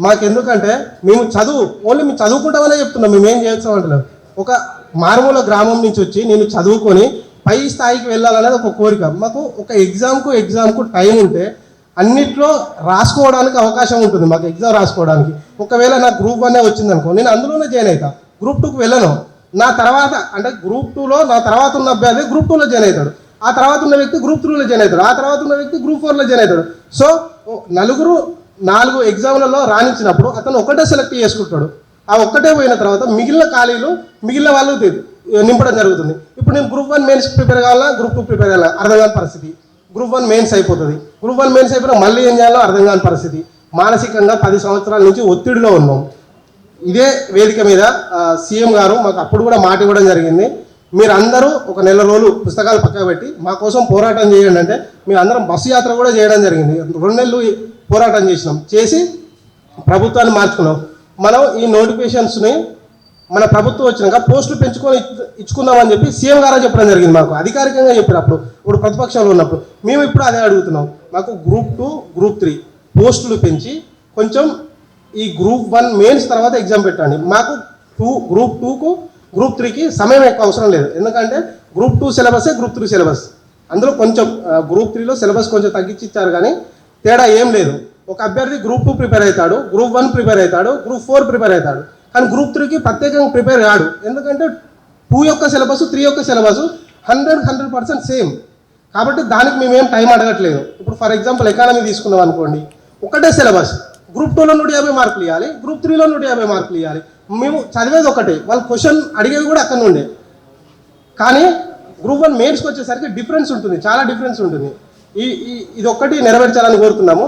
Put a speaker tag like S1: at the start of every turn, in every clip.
S1: మాకెందుకంటే మేము ఓన్లీ మేము చదువుకుంటామనే చెప్తున్నాం, మేము ఏం చేస్తామంటలేము. ఒక మారుమూల గ్రామం నుంచి వచ్చి నేను చదువుకొని పై స్థాయికి వెళ్ళాలనేది ఒక కోరిక. మాకు ఒక ఎగ్జామ్కు టైం ఉంటే అన్నిట్లో రాసుకోవడానికి అవకాశం ఉంటుంది మాకు, ఎగ్జామ్ రాసుకోవడానికి. ఒకవేళ నాకు గ్రూప్ 1 వచ్చిందనుకో, నేను అందులోనే జాయిన్ అవుతాను, గ్రూప్ 2కి వెళ్ళను. నా తర్వాత అంటే గ్రూప్ 2లో నా తర్వాత ఉన్న అభ్యర్థి గ్రూప్ 2లో జాయిన్ అవుతాడు, ఆ తర్వాత ఉన్న వ్యక్తి గ్రూప్ 3లో జాయిన్ అవుతాడు, ఆ తర్వాత ఉన్న వ్యక్తి గ్రూప్ 4లో జాయిన్ అవుతాడు. సో 4 ఎగ్జామ్లలో రాణించినప్పుడు అతను ఒకటే సెలెక్ట్ చేసుకుంటాడు. ఆ ఒక్కటే పోయిన తర్వాత మిగిలిన ఖాళీలు మిగిలిన వాళ్ళు నింపడం జరుగుతుంది. ఇప్పుడు నేను గ్రూప్ 1 మెయిన్స్ ప్రిపేర్ కావాలా, గ్రూప్ 2 ప్రిపేర్ కావాలా అర్థం కాని పరిస్థితి. గ్రూప్ 1 మెయిన్స్ అయిపోతుంది, గ్రూప్ 1 మెయిన్స్ అయిపోయినా మళ్ళీ ఏం చేయాలో అర్థం కాని పరిస్థితి. మానసికంగా 10 సంవత్సరాల నుంచి ఒత్తిడిలో ఉన్నాం. ఇదే వేదిక మీద సీఎం గారు మాకు అప్పుడు కూడా మాట ఇవ్వడం జరిగింది, మీరందరూ ఒక నెల రోజులు పుస్తకాలు పక్కన పెట్టి మా కోసం పోరాటం చేయండి అంటే, మేము అందరం బస్సు యాత్ర కూడా చేయడం జరిగింది. 2 నెలలు పోరాటం చేసి ప్రభుత్వాన్ని మార్చుకున్నాం. మనం ఈ నోటిఫికేషన్స్ని మన ప్రభుత్వం వచ్చినాక పోస్టులు పెంచుకొని ఇచ్చుకుందామని చెప్పి సీఎం గారు చెప్పడం జరిగింది, మాకు అధికారికంగా చెప్పినప్పుడు, ఇప్పుడు ప్రతిపక్షంలో ఉన్నప్పుడు. మేము ఇప్పుడు అదే అడుగుతున్నాం, మాకు గ్రూప్ 2, గ్రూప్ 3 పోస్టులు పెంచి కొంచెం ఈ గ్రూప్ 1 మెయిన్స్ తర్వాత ఎగ్జామ్ పెట్టండి. మాకు గ్రూప్ 2కు గ్రూప్ 3కి సమయం ఎక్కువ అవసరం లేదు, ఎందుకంటే గ్రూప్ 2 సిలబసే గ్రూప్ 3 సిలబస్. అందులో కొంచెం గ్రూప్ 3లో సిలబస్ కొంచెం తగ్గించి ఇచ్చారు, కానీ తేడా ఏం లేదు. ఒక అభ్యర్థి గ్రూప్ 2 ప్రిపేర్ అవుతాడు, గ్రూప్ 1 ప్రిపేర్ అవుతాడు, గ్రూప్ 4 ప్రిపేర్ అవుతాడు, కానీ గ్రూప్ 3కి ప్రత్యేకంగా ప్రిపేర్ కాడు. ఎందుకంటే 2 యొక్క సిలబస్ 3 యొక్క సిలబస్ 100% సేమ్. కాబట్టి దానికి మేమేం టైం అడగట్లేదు. ఇప్పుడు ఫర్ ఎగ్జాంపుల్ ఎకానమీ తీసుకున్నాం అనుకోండి, ఒకటే సిలబస్, గ్రూప్ 2లో 150 మార్కులు ఇవ్వాలి, గ్రూప్ 3లో 150 మార్కులు ఇవ్వాలి. మేము చదివేది ఒకటే, వాళ్ళు క్వశ్చన్ అడిగేది కూడా అక్కడ నుండే. కానీ గ్రూప్ 1 మెయిన్స్కి వచ్చేసరికి డిఫరెన్స్ ఉంటుంది, చాలా డిఫరెన్స్ ఉంటుంది. ఇది ఒక్కటి నెరవేర్చాలని కోరుతున్నాము.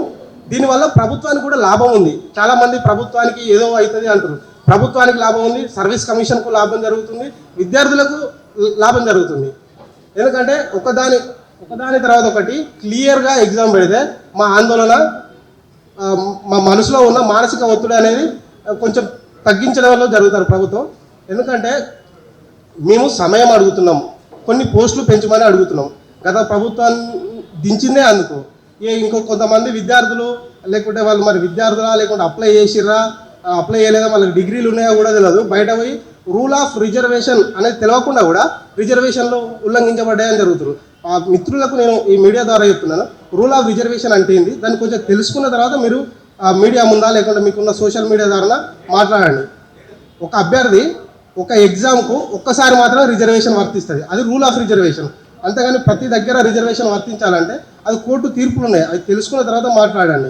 S1: దీనివల్ల ప్రభుత్వానికి కూడా లాభం ఉంది. చాలామంది ప్రభుత్వానికి ఏదో అవుతుంది అంటారు, ప్రభుత్వానికి లాభం ఉంది, సర్వీస్ కమిషన్కు లాభం జరుగుతుంది, విద్యార్థులకు లాభం జరుగుతుంది. ఎందుకంటే ఒకదాని తర్వాత ఒకటి క్లియర్గా ఎగ్జామ్ పెడితే మా ఆందోళన, మా మనసులో ఉన్న మానసిక ఒత్తిడి అనేది కొంచెం తగ్గించడంలో జరుగుతారు ప్రభుత్వం. ఎందుకంటే మేము సమయం అడుగుతున్నాం, కొన్ని పోస్టులు పెంచమని అడుగుతున్నాం. గత ప్రభుత్వాన్ని దించిందే అందుకు. ఇంకో కొంతమంది విద్యార్థులు లేకుంటే వాళ్ళు మరి విద్యార్థులా లేకుంటే అప్లై చేసిర్రా, అప్లై చేయలేదా, వాళ్ళకి డిగ్రీలు ఉన్నాయో కూడా తెలియదు, బయట పోయి రూల్ ఆఫ్ రిజర్వేషన్ అనేది తెలియకుండా కూడా రిజర్వేషన్లు ఉల్లంఘించబడ్డాయని జరుగుతుంది. ఆ మిత్రులకు నేను ఈ మీడియా ద్వారా చెప్తున్నాను, రూల్ ఆఫ్ రిజర్వేషన్ అంటే ఏంటి, దాన్ని కొంచెం తెలుసుకున్న తర్వాత మీరు మీడియా ముందా లేకుంటే మీకున్న సోషల్ మీడియా ద్వారా మాట్లాడండి. ఒక అభ్యర్థి ఒక ఎగ్జామ్కు ఒక్కసారి మాత్రం రిజర్వేషన్ వర్తిస్తుంది, అది రూల్ ఆఫ్ రిజర్వేషన్. అంతేగాని ప్రతి దగ్గర రిజర్వేషన్ వర్తించాలంటే అది కోర్టు తీర్పులు ఉన్నాయి, అది తెలుసుకున్న తర్వాత మాట్లాడండి.